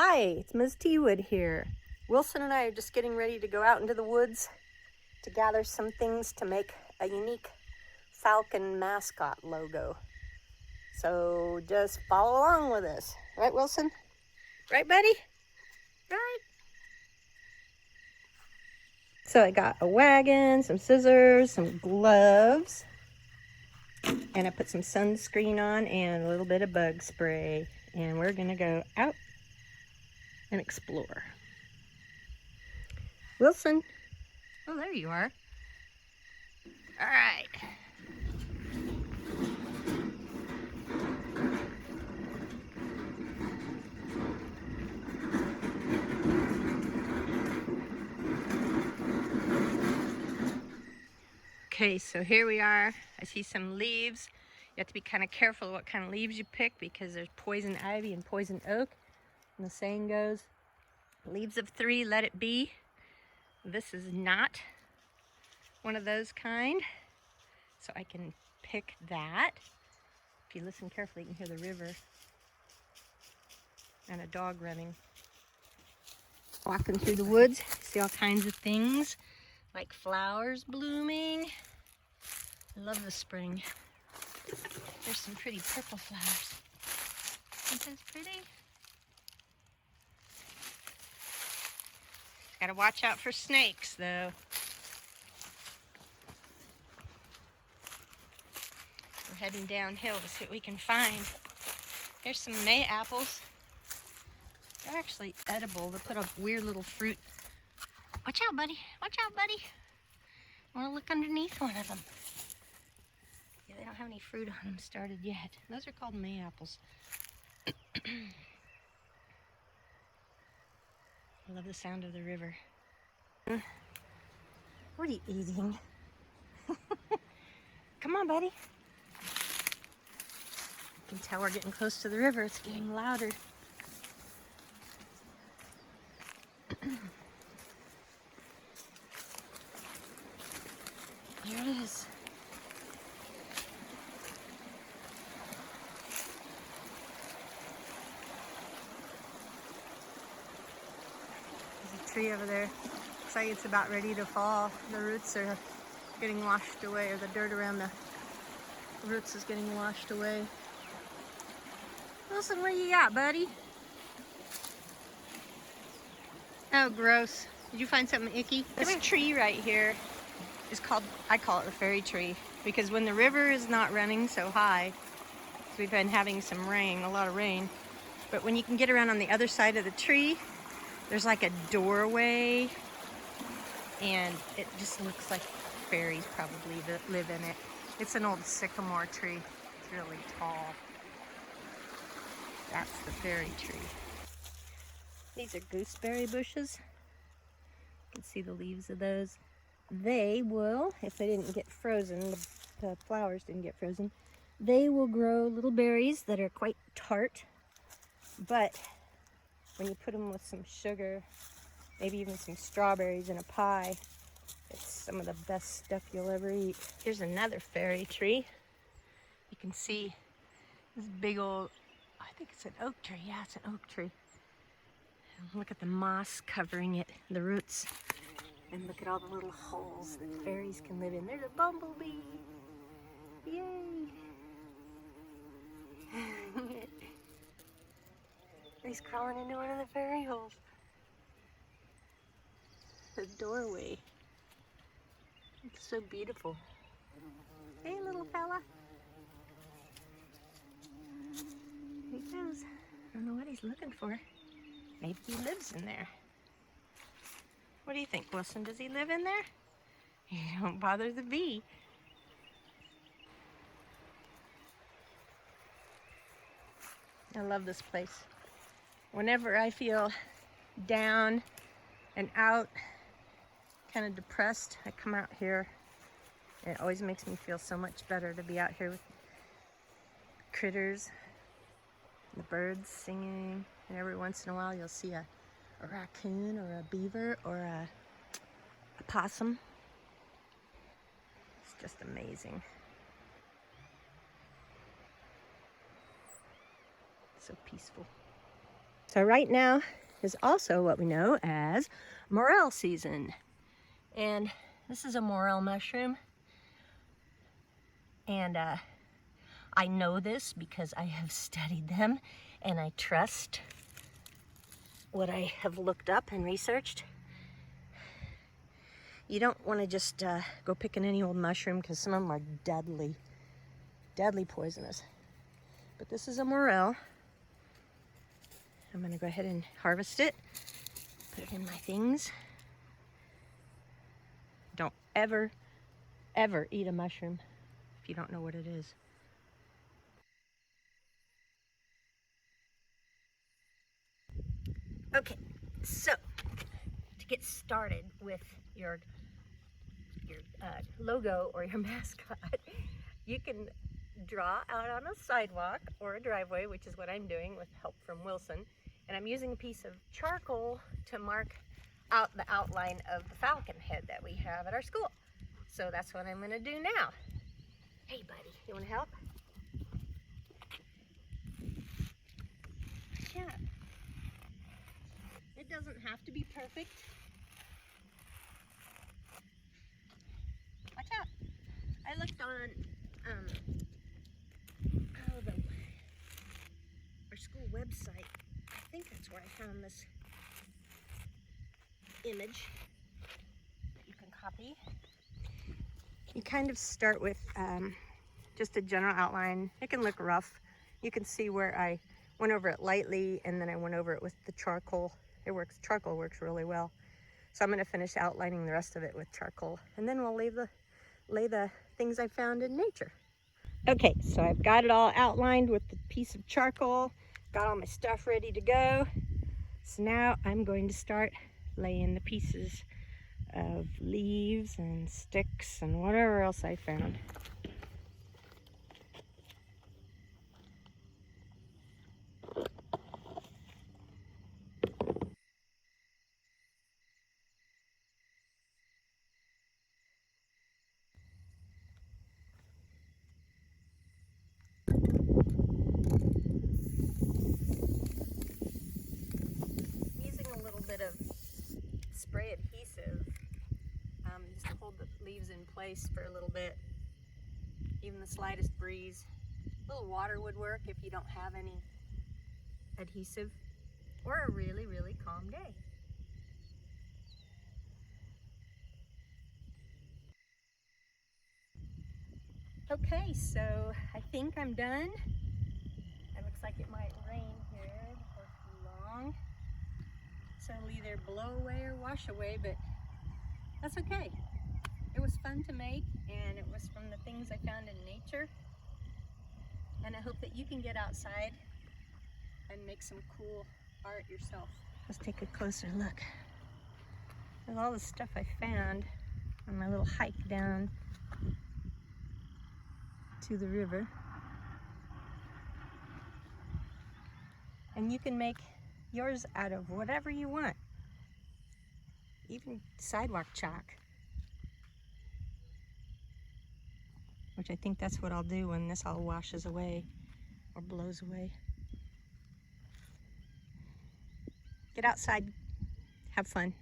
Hi, it's Ms. THAYER-WOOD here. Wilson and I are just getting ready to go out into the woods to gather some things to make a unique Falcon mascot logo. So just follow along with us. Right, Wilson? Right, buddy? Right. So I got a wagon, some scissors, some gloves, and I put some sunscreen on and a little bit of bug spray. And we're gonna go out and explore. Wilson. Oh, there you are. All right. Okay, so here we are. I see some leaves. You have to be kind of careful what kind of leaves you pick because there's poison ivy and poison oak. And the saying goes, leaves of three, let it be. This is not one of those kind. So I can pick that. If you listen carefully, you can hear the river and a dog running. Walking through the woods, see all kinds of things like flowers blooming. I love the spring. There's some pretty purple flowers. Isn't this pretty? Gotta watch out for snakes though. We're heading downhill to see what we can find. Here's some May apples. They're actually edible. They put a weird little fruit. Watch out, buddy. Watch out, buddy. I want to look underneath one of them. Yeah, they don't have any fruit on them started yet. Those are called May apples. I love the sound of the river. What are you eating? Come on, buddy. You can tell we're getting close to the river. It's getting louder. Here it is. There's a tree over there. Looks like it's about ready to fall. The roots are getting washed away, or the dirt around the roots is getting washed away. Wilson, what you got, buddy? Oh, gross. Did you find something icky? This tree right here is called, I call it the fairy tree, because when the river is not running so high, so we've been having some rain, a lot of rain, but when you can get around on the other side of the tree, there's like a doorway, and it just looks like fairies probably live in it. It's an old sycamore tree. It's really tall. That's the fairy tree. These are gooseberry bushes. You can see the leaves of those. They will, if they didn't get frozen, the flowers didn't get frozen, they will grow little berries that are quite tart. But when you put them with some sugar, maybe even some strawberries in a pie, it's some of the best stuff you'll ever eat. Here's another fairy tree. You can see this big old, I think it's an oak tree. Yeah, it's an oak tree. And look at the moss covering it, the roots. And look at all the little holes that fairies can live in. There's a bumblebee. Yay. He's crawling into one of the fairy holes. The doorway. It's so beautiful. Hey, little fella. Here he goes. I don't know what he's looking for. Maybe he lives in there. What do you think, Wilson? Does he live in there? You don't bother the bee. I love this place. Whenever I feel down and out, kind of depressed, I come out here. It always makes me feel so much better to be out here with critters, the birds singing, and every once in a while you'll see a raccoon or a beaver or a possum. It's just amazing. So peaceful. So right now is also what we know as morel season. And this is a morel mushroom. And I know this because I have studied them and I trust what I have looked up and researched. You don't want to just go picking any old mushroom because some of them are deadly, deadly poisonous. But this is a morel. I'm going to go ahead and harvest it, put it in my things. Don't ever, ever eat a mushroom if you don't know what it is. Okay, so to get started with your logo or your mascot, you can draw out on a sidewalk or a driveway, which is what I'm doing with help from Wilson. And I'm using a piece of charcoal to mark out the outline of the falcon head that we have at our school. So that's what I'm going to do now. Hey buddy, you want to help? Yeah. It doesn't have to be perfect. Watch out. I looked on our school website. I think that's where I found this image that you can copy. You kind of start with just a general outline. It can look rough. You can see where I went over it lightly and then I went over it with the charcoal. Charcoal works really well. So I'm going to finish outlining the rest of it with charcoal, and then we'll lay the things I found in nature. Okay, so I've got it all outlined with the piece of charcoal, got all my stuff ready to go. So now I'm going to start laying the pieces of leaves and sticks and whatever else I found. Of spray adhesive just to hold the leaves in place for a little bit. Even the slightest breeze. A little water would work if you don't have any adhesive, or a really, really calm day. Okay, so I think I'm done. It looks like it might rain here before too long. So it'll either blow away or wash away, but that's okay. It was fun to make, and it was from the things I found in nature. And I hope that you can get outside and make some cool art yourself. Let's take a closer look at all the stuff I found on my little hike down to the river. And you can make yours out of whatever you want, even sidewalk chalk, which I think that's what I'll do when this all washes away or blows away. Get outside, have fun.